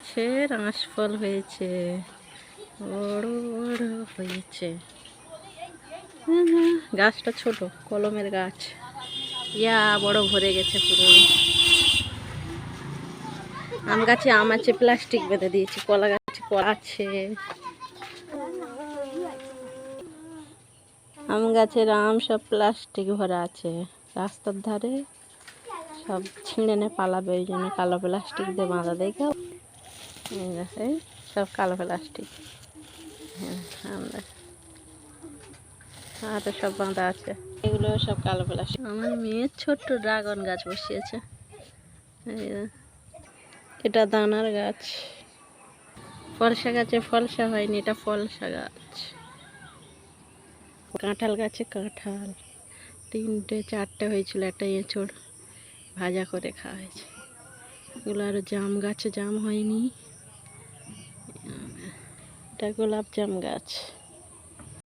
গাছের আঁশফল হয়েছে, বড় বড় হয়েছে। গাছটা ছোট, কলমের গাছ। ইয়া বড় ভরে গেছে পুরো। আম গাছে আম আছে, প্লাস্টিক বেঁধে দিয়েছি। কলা গাছে কলা আছে। আম গাছের আম সব প্লাস্টিক ভরা আছে। রাস্তার ধারে সব ছিঁড়ে নে পালাবে, ওই জন্য কালো প্লাস্টিক দিয়ে বাঁধা। দেখো সব কালো প্লাস্টিক। হ্যাঁ, আমরা হাতে সব বাঁধা আছে। এগুলো সব কালো প্লাস্টিক। আমার মেয়ের ছোট্ট ড্রাগন গাছ বসিয়েছে। এটা দানার গাছ। ফলসা গাছে ফলসা হয়নি, এটা ফলসা গাছ। কাঁঠাল গাছে কাঁঠাল 3টে 4টে হয়েছিল, একটা এঁচড় ভাজা করে খাওয়া হয়েছে। এগুলো আরো জাম গাছে জাম হয়নি। এটা গোলাপ জাম গাছ।